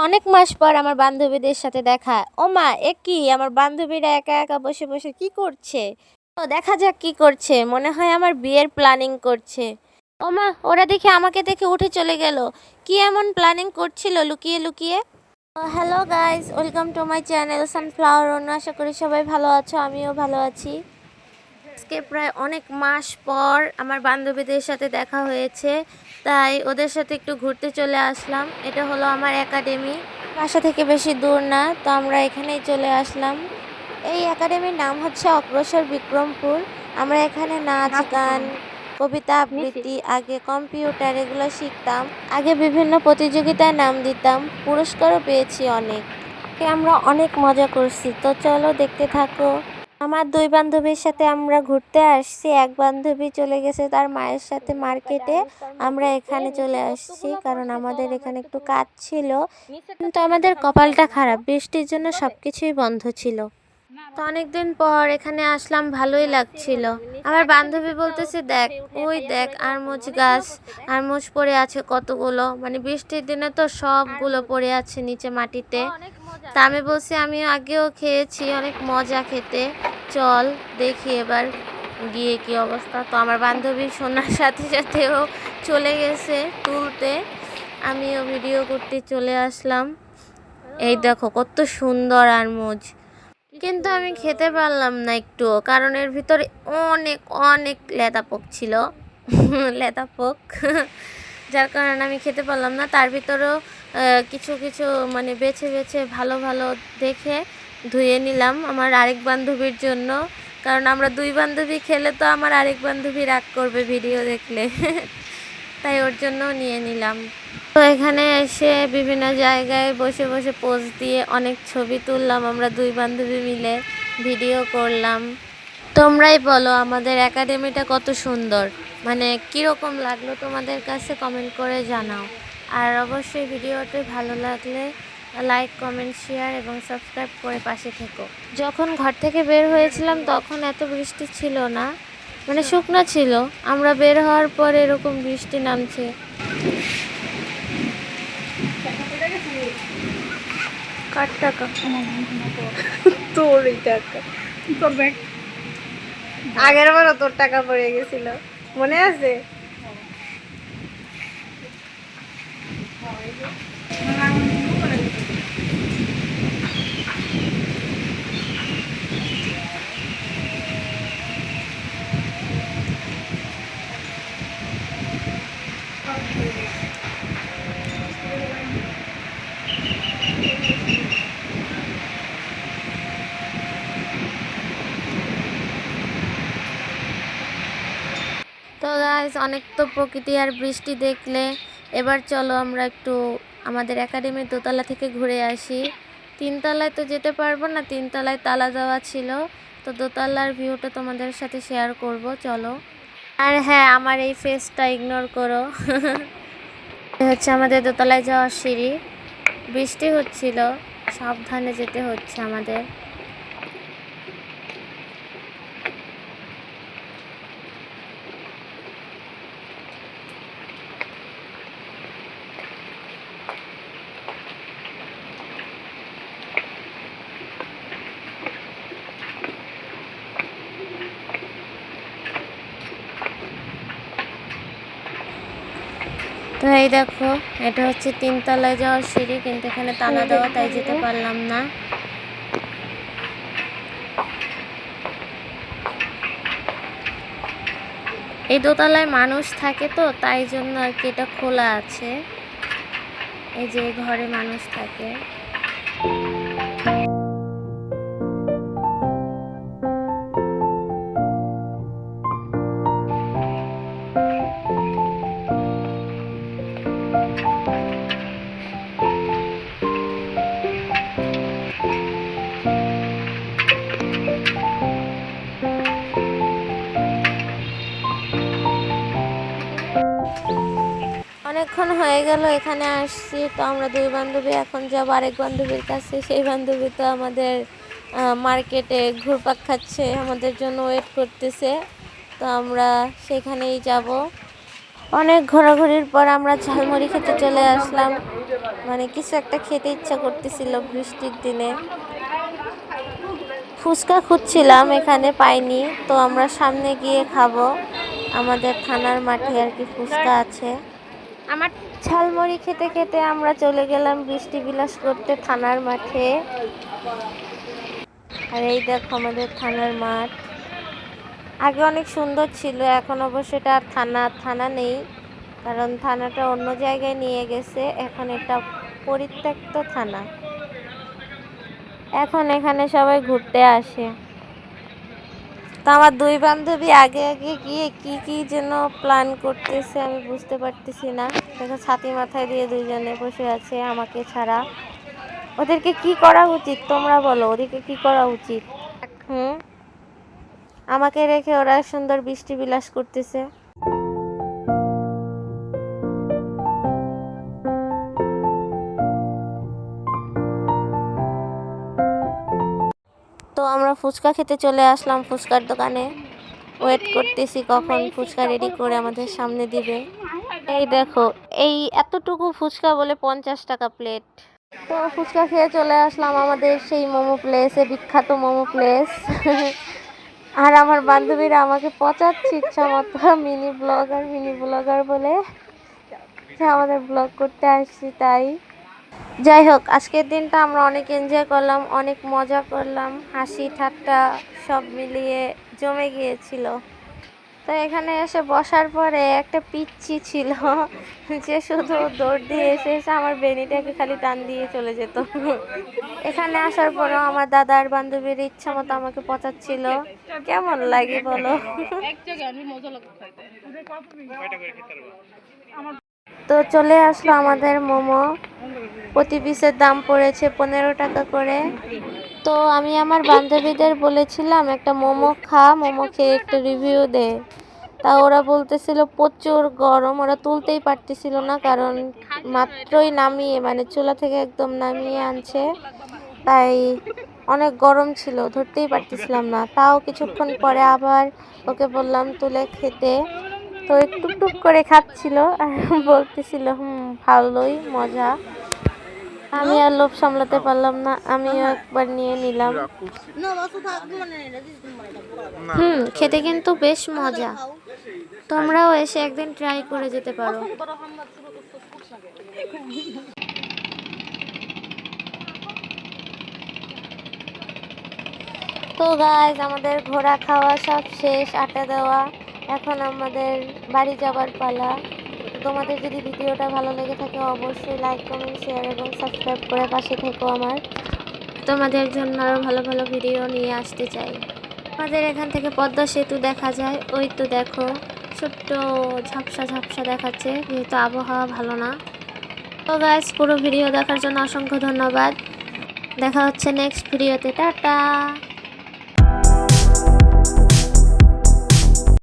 অনেক মাস পর আমার বান্ধবীদের সাথে দেখা। ওমা, এ কি আমার বান্ধবীরা একা একা বসে বসে কি করছে? তো দেখা যাক কি করছে। মনে হয় আমার বিয়ের প্ল্যানিং করছে। ওমা, ওরা দেখে আমাকে দেখে উঠে চলে গেল। কি এমন প্ল্যানিং করছিল লুকিয়ে লুকিয়ে? Hello guys, welcome to my channel sunflower অন্য। আশা করি সবাই ভালো আছো, আমিও ভালো আছি। আজকে প্রায় অনেক মাস পর আমার বান্ধবীদের সাথে দেখা হয়েছে, তাই ওদের সাথে একটু ঘুরতে চলে আসলাম। এটা হলো আমার একাডেমি, বাসা থেকে বেশি দূর না, তো আমরা এখানেই চলে আসলাম। এই একাডেমির নাম হচ্ছে অগ্রসর বিক্রমপুর। আমরা এখানে নাচ গান, কবিতা আবৃত্তি, আগে কম্পিউটার এগুলো শিখতাম। আগে বিভিন্ন প্রতিযোগিতায় নাম দিতাম, পুরস্কারও পেয়েছি অনেক। আমরা অনেক মজা করছি, তো চলো দেখতে থাকো। আমার দুই বান্ধবীর সাথে আমরা ঘুরতে আসছি। এক বান্ধবী চলে গেছে তার মায়ের সাথে মার্কেটে। আমরা এখানে চলে আসছি কারণ আমাদের এখানে একটু কাজ ছিল, কিন্তু আমাদের কপালটা খারাপ, বৃষ্টির জন্য সবকিছুই বন্ধ ছিল। তো অনেকদিন পর এখানে আসলাম, ভালোই লাগছিল। আমার বান্ধবী বলতেছে, দেখ ওই দেখ আরমুজ গাছ, আরমুজ পড়ে আছে কতগুলো, মানে বৃষ্টির দিনে তো সবগুলো পড়ে আছে নিচে মাটিতে। তা আমি বলছি আমি আগেও খেয়েছি, অনেক মজা খেতে, চল দেখি এবার গিয়ে কি অবস্থা। তো আমার বান্ধবী শোনার সাথে সাথেও চলে গেছে তুলতে, আমিও ভিডিও করতে চলে আসলাম। এই দেখো কত সুন্দর আরমুজ, কিন্তু আমি খেতে পারলাম না একটু, কারণ এর ভিতরে অনেক অনেক লেদা পোক ছিল লেদা পোক যার কারণে আমি খেতে পারলাম না। তার ভিতরেও কিছু কিছু মানে বেছে বেছে ভালো ভালো দেখে ধুয়ে নিলাম আমার আরেক বান্ধবীর জন্য, কারণ আমরা দুই বান্ধবী খেলে তো আমার আরেক বান্ধবী রাগ করবে ভিডিও দেখলে তাই ওর জন্য নিয়ে নিলাম। তো এখানে এসে বিভিন্ন জায়গায় বসে বসে পোজ দিয়ে অনেক ছবি তুললাম, আমরা দুই বান্ধবী মিলে ভিডিও করলাম। তোমরাই বলো আমাদের একাডেমিটা কত সুন্দর, মানে কীরকম লাগলো তোমাদের কাছে কমেন্ট করে জানাও। আর অবশ্যই ভিডিওটি ভালো লাগলে লাইক কমেন্ট শেয়ার এবং সাবস্ক্রাইব করে পাশে থেকো। যখন ঘর থেকে বের হয়েছিলাম তখন এত বৃষ্টি ছিল না, মানে শুকনো ছিল। আমরা বের হওয়ার পর এরকম বৃষ্টি নামছে। কার টাকা? তোর এই টাকা, তোর ব্যাগ। আগের বারও তোর টাকা পড়ে গেছিল, মনে আছে? তো গাইস, অনেক তো প্রকৃতি আর বৃষ্টি দেখলে, এবার চলো আমরা একটু আমাদের একাডেমির দোতলা থেকে ঘুরে আসি। তিনতলায় তো যেতে পারবো না, তিনতলায় তালা দেওয়া ছিল, তো দোতলার ভিউটা তোমাদের সাথে শেয়ার করব, চলো। আর হ্যাঁ, আমার এই ফেসটা ইগনোর করো হচ্ছে আমাদের দোতলায় যাওয়ার সিঁড়ি। বৃষ্টি হচ্ছিল, সাবধানে যেতে হচ্ছে আমাদের। তো এই দেখো, এটা হচ্ছে তিনতলায় যাওয়ার সিঁড়ি, কিন্তু এখানে তালা দেওয়া, তাই যেতে পারলাম না। এই দোতলায় মানুষ থাকে তো, তাই জন্য আর কি এটা খোলা আছে। এই যে ঘরে মানুষ থাকে। অনেকক্ষণ হয়ে গেল এখানে আসছি, তো আমরা দুই বান্ধবী এখন যাবো আরেক বান্ধবীর কাছে। সেই বান্ধবী তো আমাদের মার্কেটে ঘুরপাক খাচ্ছে, আমাদের জন্য ওয়েট করতেছে, তো আমরা সেখানেই যাব। অনেক ঘোরাঘুরির পর আমরা ঝালমুড়ি খেতে চলে আসলাম। মানে কিছু একটা খেতে ইচ্ছা করতেছিল বৃষ্টির দিনে। ফুচকা খুঁজছিলাম, এখানে পাইনি, তো আমরা সামনে গিয়ে খাবো। আমাদের থানার মাঠে আর কি ফুচকা আছে। আমার ঝালমুড়ি খেতে খেতে আমরা চলে গেলাম বৃষ্টি বিলাস করতে থানার মাঠে। আর এই দেখো আমাদের থানার মাঠ। আগে অনেক সুন্দর ছিল, এখন অবশ্য এটা আর থানা নেই, কারণ থানাটা অন্য জায়গায় নিয়ে গেছে। এখন এটা পরিত্যক্ত থানা। এখন এখানে সবাই ঘুরতে আসে। তো আমার দুই বান্ধবী আগে আগে গিয়ে কি কি যেন প্ল্যান করতেছে, আমি বুঝতে পারতেছি না। দেখো ছাতি মাথায় দিয়ে দুইজনে বসে আছে আমাকে ছাড়া। ওদেরকে কি করা উচিত তোমরা বলো, ওদেরকে কি করা উচিত? হুম, আমাকে রেখে ওরা সুন্দর বৃষ্টি বিলাস করতেছে। তো আমরা ফুচকা খেতে চলে আসলাম ফুচকার দোকানে। ওয়েট করতেছি কখন ফুচকা রেডি করে আমাদের সামনে দিবে। এই দেখো, এই এতটুকু ফুচকা বলে 50 টাকা প্লেট। তো ফুচকা খেয়ে চলে আসলাম আমাদের সেই মোমো প্লেসে, বিখ্যাত মোমো প্লেস। আর আমার বান্ধবীরা আমাকে পচাচ্ছে ইচ্ছা মতো, মিনি ব্লগার বলে যে আমাদের ব্লগ করতে আসছি তাই। যাই হোক, আজকের দিনটা আমরা অনেক এনজয় করলাম, অনেক মজা করলাম, হাসি ঠাট্টা সব মিলিয়ে জমে গিয়েছিল। তো এখানে এসে বসার পরে একটা পিচ্চি ছিল যে শুধু দৌড় দিয়ে এসে এসে আমার বেনিটাকে খালি টান দিয়ে চলে যেত। এখানে আসার পরও আমার দাদার বান্ধবীর ইচ্ছা মতো আমাকে পচাচ্ছিল। কেমন লাগে বলো? তো চলে আসলো আমাদের মোমো। প্রতি পিসের দাম পড়েছে 15 টাকা করে। তো আমি আমার বান্ধবীদের বলেছিলাম একটা মোমো মোমো খেয়ে একটা রিভিউ দে। তা ওরা বলতেছিল প্রচুর গরম, ওরা তুলতেই পারতেছিল না, কারণ মাত্রই নামিয়ে মানে চুলা থেকে একদম নামিয়ে আনছে, তাই অনেক গরম ছিল, ধরতেই পারতেছিলাম না। তাও কিছুক্ষণ পরে আবার ওকে বললাম তুলে খেতে, তো একটু টুক করে খাচ্ছিল আর বলতেছিল ভালোই মজা। আমি আর লোভ সামলাতে পারলাম না, আমিও একবার নিয়ে নিলাম। খেতে কিন্তু বেশ মজা। তোমরাও এসে একদিন ট্রাই করে যেতে পারো। তো গাইজ, আমাদের ঘোরা খাওয়া সব শেষ, আটা দেওয়া, এখন আমাদের বাড়ি যাবার পালা। তোমাদের যদি ভিডিওটা ভালো লেগে থাকে অবশ্যই লাইক কমেন্ট শেয়ার এবং সাবস্ক্রাইব করে পাশে থেকো আমার। তোমাদের জন্য আরও ভালো ভালো ভিডিও নিয়ে আসতে চাই। আমাদের এখান থেকে পদ্মা সেতু দেখা যায়, ওই তো দেখো ছোট্ট ঝাপসা ঝাপসা দেখাচ্ছে, যেহেতু আবহাওয়া ভালো না। তো গাইজ, পুরো ভিডিও দেখার জন্য অসংখ্য ধন্যবাদ। দেখা হচ্ছে নেক্সট ভিডিওতে, টাটা।